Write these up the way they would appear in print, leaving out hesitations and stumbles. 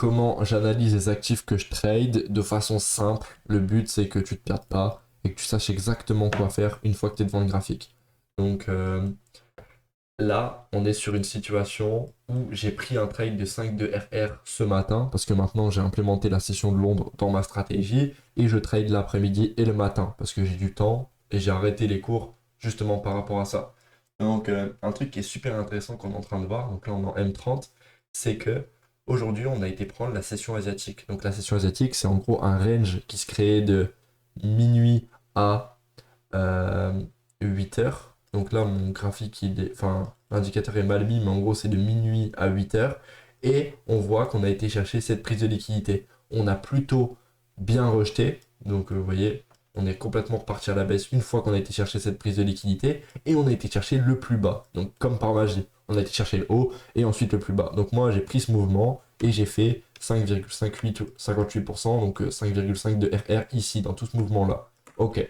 comment j'analyse les actifs que je trade de façon simple. Le but, c'est que tu te perdes pas et que tu saches exactement quoi faire une fois que tu es devant le graphique. Donc là, on est sur une situation où j'ai pris un trade de 5 de RR ce matin parce que maintenant j'ai implémenté la session de Londres dans ma stratégie et je trade l'après-midi et le matin parce que j'ai du temps et j'ai arrêté les cours justement par rapport à ça. Donc un truc qui est super intéressant qu'on est en train de voir, donc là on est en M30, c'est que aujourd'hui on a été prendre la session asiatique. Donc la session asiatique, c'est en gros un range qui se crée de minuit à euh, 8 heures. Donc là, mon graphique, enfin, l'indicateur est mal mis, mais en gros, c'est de minuit à 8 heures. Et on voit qu'on a été chercher cette prise de liquidité. On a plutôt bien rejeté. Donc, vous voyez, on est complètement reparti à la baisse une fois qu'on a été chercher cette prise de liquidité. Et on a été chercher le plus bas. Donc, comme par magie, on a été chercher le haut et ensuite le plus bas. Donc, moi, j'ai pris ce mouvement et j'ai fait 5,58%, donc 5,5 de RR ici, dans tout ce mouvement-là. Ok.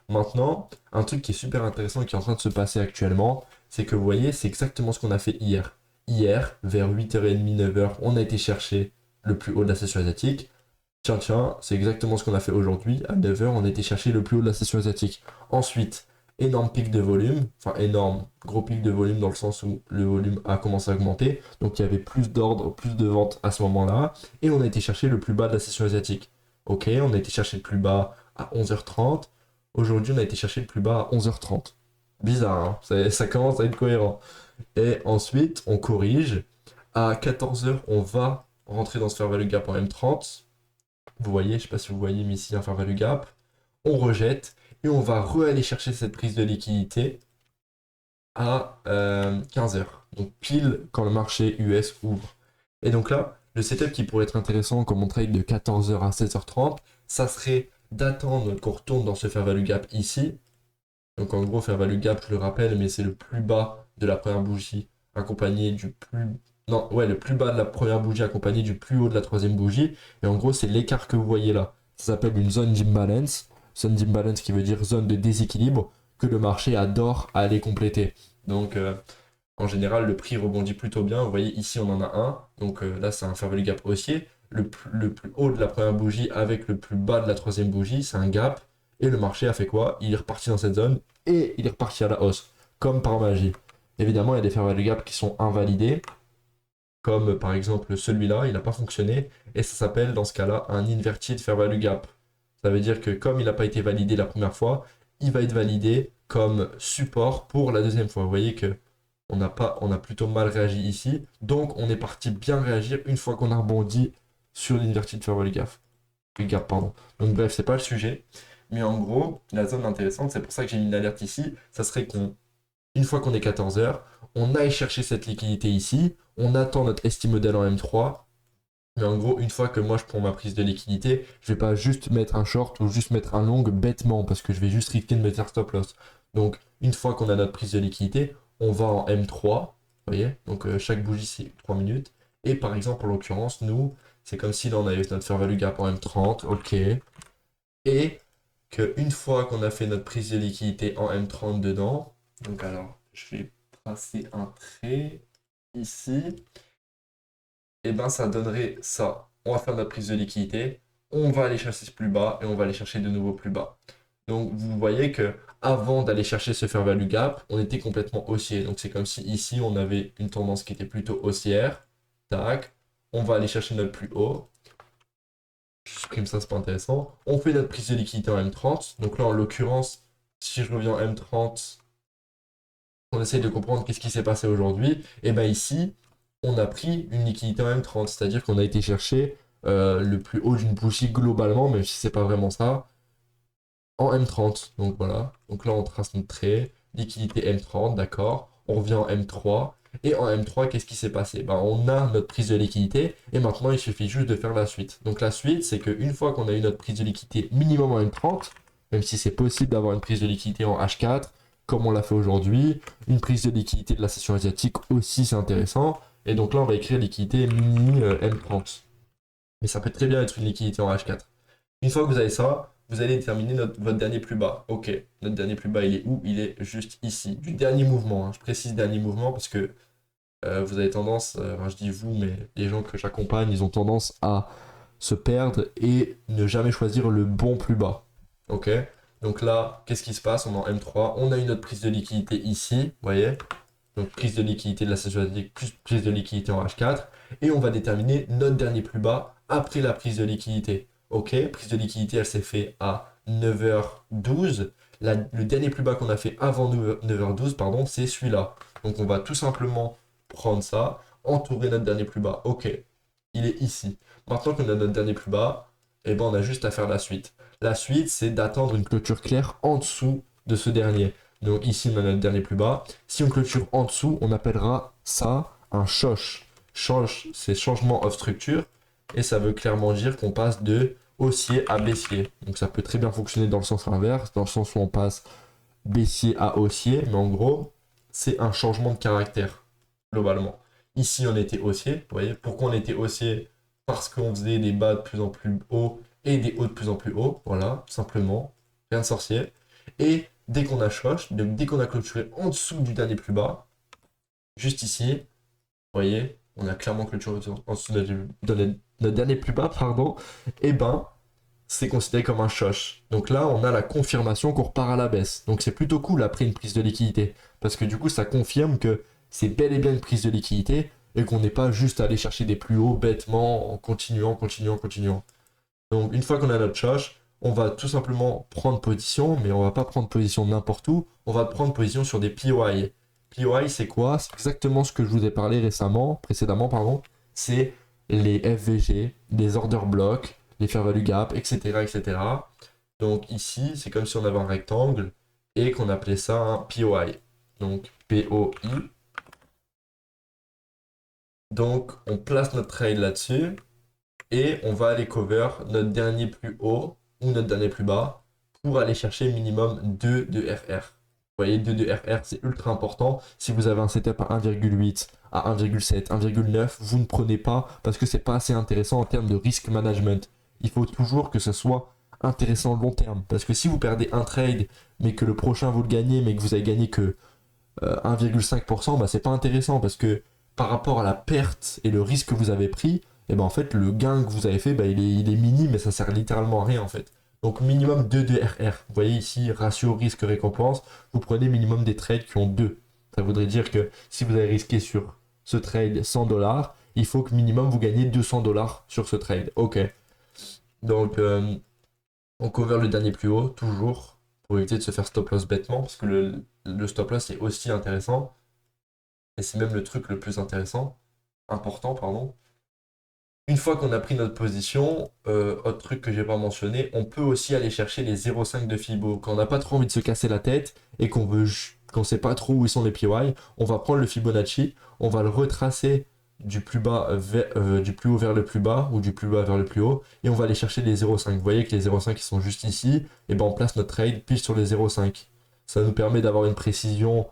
Maintenant, un truc qui est super intéressant et qui est en train de se passer actuellement, c'est que vous voyez, c'est exactement ce qu'on a fait hier. Hier, vers 8h30, 9h, on a été chercher le plus haut de la session asiatique. Tiens, c'est exactement ce qu'on a fait aujourd'hui. À 9h, on a été chercher le plus haut de la session asiatique. Ensuite, énorme pic de volume, enfin énorme, gros pic de volume dans le sens où le volume a commencé à augmenter. Donc il y avait plus d'ordres, plus de ventes à ce moment-là. Et on a été chercher le plus bas de la session asiatique. Ok, on a été chercher le plus bas à 11h30. Aujourd'hui, on a été chercher le plus bas à 11h30. Bizarre, hein, ça commence à être cohérent. Et ensuite, on corrige. À 14h, on va rentrer dans ce fair value gap en M30. Vous voyez, je ne sais pas si vous voyez, mais ici, un fair value gap. On rejette et on va re-aller chercher cette prise de liquidité à 15h. Donc pile quand le marché US ouvre. Et donc là, le setup qui pourrait être intéressant comme on trade de 14h à 16h30, ça serait d'attendre qu'on retourne dans ce fair value gap ici. Donc en gros, fair value gap, je le rappelle, mais c'est le plus bas de la première bougie accompagné du plus... Non, ouais, le plus bas de la première bougie accompagné du plus haut de la troisième bougie. Et en gros, c'est l'écart que vous voyez là. Ça s'appelle une zone d'imbalance. Zone d'imbalance qui veut dire zone de déséquilibre que le marché adore aller compléter. Donc en général, le prix rebondit plutôt bien. Vous voyez, ici, on en a un. Donc là, c'est un fair value gap haussier. Le plus haut de la première bougie avec le plus bas de la troisième bougie, c'est un gap. Et le marché a fait quoi? Il est reparti dans cette zone et il est reparti à la hausse, comme par magie. Évidemment, il y a des fair value gap qui sont invalidés, comme par exemple celui-là, il n'a pas fonctionné. Et ça s'appelle dans ce cas-là un inverted fair value gap. Ça veut dire que comme il n'a pas été validé la première fois, il va être validé comme support pour la deuxième fois. Vous voyez que on a plutôt mal réagi ici. Donc on est parti bien réagir une fois qu'on a rebondi sur l'inverted fair value gap. Pardon. Donc bref, c'est pas le sujet. Mais en gros, la zone intéressante, c'est pour ça que j'ai mis une alerte ici, ça serait une fois qu'on est 14h, on aille chercher cette liquidité ici, on attend notre estime modèle en M3, mais en gros, une fois que moi je prends ma prise de liquidité, je vais pas juste mettre un short ou juste mettre un long bêtement parce que je vais juste risquer de me faire stop loss. Donc, une fois qu'on a notre prise de liquidité, on va en M3, vous voyez, donc chaque bougie c'est 3 minutes. Et par exemple, en l'occurrence, nous, c'est comme si là on avait notre fair value gap en M30, ok. Et qu'une fois qu'on a fait notre prise de liquidité en M30 dedans, donc alors je vais tracer un trait ici, et ben ça donnerait ça. On va faire notre prise de liquidité, on va aller chercher ce plus bas et on va aller chercher de nouveau plus bas. Donc vous voyez que avant d'aller chercher ce fair value gap, on était complètement haussier. Donc c'est comme si ici on avait une tendance qui était plutôt haussière. Tac, on va aller chercher notre plus haut. Je supprime ça, c'est pas intéressant. On fait notre prise de liquidité en M30. Donc là, en l'occurrence, si je reviens en M30, on essaye de comprendre qu'est-ce qui s'est passé aujourd'hui. Et bien ici, on a pris une liquidité en M30, c'est-à-dire qu'on a été chercher le plus haut d'une bougie globalement, même si c'est pas vraiment ça, en M30. Donc voilà. Donc là, on trace notre trait. Liquidité M30, d'accord. On revient en M3. Et en M3, qu'est-ce qui s'est passé? Ben, on a notre prise de liquidité. Et maintenant, il suffit juste de faire la suite. Donc la suite, c'est qu'une fois qu'on a eu notre prise de liquidité minimum en M30, même si c'est possible d'avoir une prise de liquidité en H4, comme on l'a fait aujourd'hui, une prise de liquidité de la session asiatique aussi, c'est intéressant. Et donc là, on va écrire liquidité mini M30. Mais ça peut très bien être une liquidité en H4. Une fois que vous avez ça, vous allez déterminer votre dernier plus bas. Ok, notre dernier plus bas, il est où? Il est juste ici, du dernier mouvement, hein. Je précise dernier mouvement parce que vous avez tendance, enfin, je dis vous, mais les gens que j'accompagne, ils ont tendance à se perdre et ne jamais choisir le bon plus bas. Ok? Donc là, qu'est-ce qui se passe? On est en M3, on a une autre prise de liquidité ici, vous voyez? Donc prise de liquidité de la saisonnalité plus prise de liquidité en H4. Et on va déterminer notre dernier plus bas après la prise de liquidité. Ok, prise de liquidité, elle s'est faite à 9h12. Le dernier plus bas qu'on a fait avant 9h12, pardon, c'est celui-là. Donc on va tout simplement prendre ça, entourer notre dernier plus bas. Ok, il est ici. Maintenant qu'on a notre dernier plus bas, eh ben on a juste à faire la suite. La suite, c'est d'attendre une clôture claire en dessous de ce dernier. Donc ici, on a notre dernier plus bas. Si on clôture en dessous, on appellera ça un choche. Choche, c'est changement of structure. Et ça veut clairement dire qu'on passe de haussier à baissier. Donc ça peut très bien fonctionner dans le sens inverse, dans le sens où on passe baissier à haussier. Mais en gros, c'est un changement de caractère, globalement. Ici, on était haussier. Vous voyez, pourquoi on était haussier? Parce qu'on faisait des bas de plus en plus hauts et des hauts de plus en plus hauts. Voilà, simplement. Rien de sorcier. Et dès qu'on a choche, donc dès qu'on a clôturé en dessous du dernier plus bas, juste ici, vous voyez, on a clairement clôturé en dessous de notre dernier plus bas, pardon, et ben, c'est considéré comme un choche. Donc là, on a la confirmation qu'on repart à la baisse. Donc c'est plutôt cool après une prise de liquidité, parce que du coup, ça confirme que c'est bel et bien une prise de liquidité et qu'on n'est pas juste allé chercher des plus hauts bêtement en continuant. Donc une fois qu'on a notre choche, on va tout simplement prendre position, mais on va pas prendre position n'importe où, on va prendre position sur des POI. POI, c'est quoi? C'est exactement ce que je vous ai parlé précédemment, pardon. C'est les FVG, les order blocks, les fair value gap, etc., etc. Donc ici, c'est comme si on avait un rectangle et qu'on appelait ça un POI. Donc POI. Donc on place notre trail là-dessus et on va aller cover notre dernier plus haut ou notre dernier plus bas pour aller chercher minimum 2 de RR. Vous voyez, 2 de RR, c'est ultra important. Si vous avez un setup à 1,8, à 1,7, 1,9, vous ne prenez pas parce que c'est pas assez intéressant en termes de risk management. Il faut toujours que ce soit intéressant long terme. Parce que si vous perdez un trade, mais que le prochain vous le gagnez, mais que vous avez gagné que 1,5%, bah, c'est pas intéressant parce que par rapport à la perte et le risque que vous avez pris, et ben en fait le gain que vous avez fait, bah, il est minime mais ça sert littéralement à rien en fait. Donc minimum 2 de RR. Vous voyez ici, ratio risque-récompense, vous prenez minimum des trades qui ont 2. Ça voudrait dire que si vous avez risqué sur ce trade 100$, il faut que minimum vous gagnez 200$ sur ce trade. Ok. Donc on cover le dernier plus haut, toujours, pour éviter de se faire stop loss bêtement, parce que le stop loss est aussi intéressant. Et c'est même le truc le plus important, pardon. Une fois qu'on a pris notre position, autre truc que j'ai pas mentionné, on peut aussi aller chercher les 0,5 de Fibo. Quand on n'a pas trop envie de se casser la tête et qu'on sait pas trop où ils sont les PY, on va prendre le Fibonacci, on va le retracer du plus haut vers le plus bas ou du plus bas vers le plus haut et on va aller chercher les 0,5. Vous voyez que les 0,5 qui sont juste ici, et ben on place notre trade pile sur les 0,5. Ça nous permet d'avoir une précision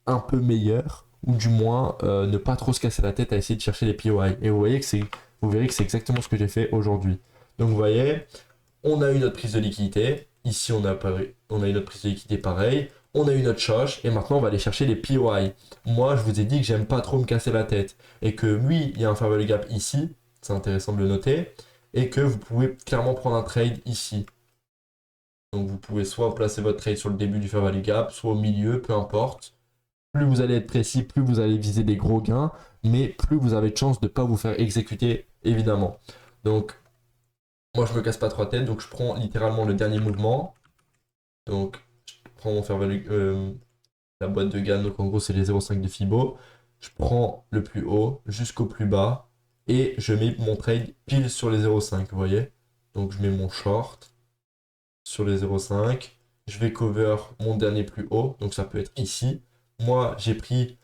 un peu meilleur, ou du moins ne pas trop se casser la tête à essayer de chercher les POI. Et vous verrez que c'est exactement ce que j'ai fait aujourd'hui. Donc vous voyez, on a eu notre prise de liquidité, ici on a eu notre prise de liquidité pareil, on a eu notre choche, et maintenant on va aller chercher les POI. Moi je vous ai dit que j'aime pas trop me casser la tête, et que oui, il y a un fair value gap ici, c'est intéressant de le noter, et que vous pouvez clairement prendre un trade ici. Donc vous pouvez soit placer votre trade sur le début du fair value gap, soit au milieu, peu importe. Plus vous allez être précis, plus vous allez viser des gros gains, mais plus vous avez de chances de ne pas vous faire exécuter, évidemment. Donc, moi, je me casse pas trois têtes, donc je prends littéralement le dernier mouvement. Donc, je prends mon fair value, la boîte de gamme, donc en gros, c'est les 0,5 de Fibo. Je prends le plus haut jusqu'au plus bas et je mets mon trade pile sur les 0,5, vous voyez. Donc, je mets mon short sur les 0,5. Je vais cover mon dernier plus haut, donc ça peut être ici. Moi, j'ai pris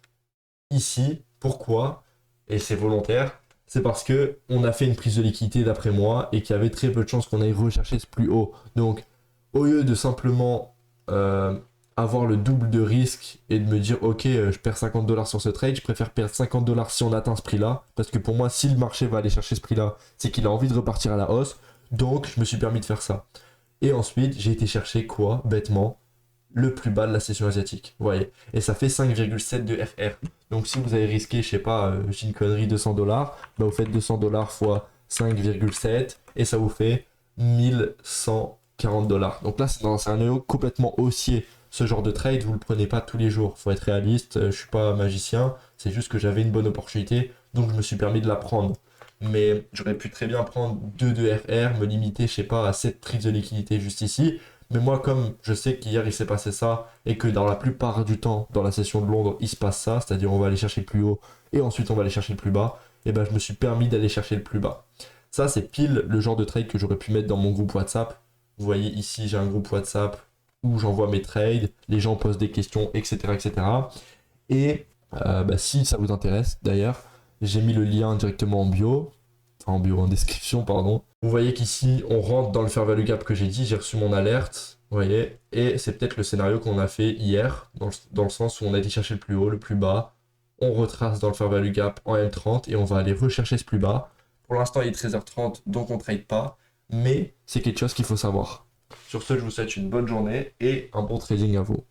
ici. Pourquoi? Et c'est volontaire. C'est parce que on a fait une prise de liquidité d'après moi et qu'il y avait très peu de chances qu'on aille rechercher ce plus haut. Donc, au lieu de simplement avoir le double de risque et de me dire ok, je perds 50$ sur ce trade, je préfère perdre 50$ si on atteint ce prix-là. Parce que pour moi, si le marché va aller chercher ce prix-là, c'est qu'il a envie de repartir à la hausse. Donc, je me suis permis de faire ça. Et ensuite, j'ai été chercher quoi? Bêtement, le plus bas de la session asiatique. Vous voyez. Et ça fait 5,7 de RR. Donc si vous avez risqué, je sais pas, j'ai une connerie, 200$, bah vous faites 200$ fois 5,7 et ça vous fait 1140$. Donc là, c'est un nœud complètement haussier. Ce genre de trade, vous le prenez pas tous les jours. Faut être réaliste, je suis pas magicien, c'est juste que j'avais une bonne opportunité, donc je me suis permis de la prendre. Mais j'aurais pu très bien prendre 2 de RR, me limiter, je sais pas, à 7 prises de liquidité juste ici. Mais moi, comme je sais qu'hier il s'est passé ça, et que dans la plupart du temps, dans la session de Londres, il se passe ça, c'est-à-dire on va aller chercher le plus haut, et ensuite on va aller chercher le plus bas, et ben je me suis permis d'aller chercher le plus bas. Ça, c'est pile le genre de trade que j'aurais pu mettre dans mon groupe WhatsApp. Vous voyez ici, j'ai un groupe WhatsApp où j'envoie mes trades, les gens posent des questions, etc. etc. Et bah, si ça vous intéresse, d'ailleurs, j'ai mis le lien directement en bio, en description, pardon. Vous voyez qu'ici, on rentre dans le fair value gap que j'ai dit, j'ai reçu mon alerte, vous voyez, et c'est peut-être le scénario qu'on a fait hier, dans le sens où on a été chercher le plus haut, le plus bas, on retrace dans le fair value gap en M30 et on va aller rechercher ce plus bas. Pour l'instant, il est 13h30, donc on ne trade pas, mais c'est quelque chose qu'il faut savoir. Sur ce, je vous souhaite une bonne journée et un bon trading à vous.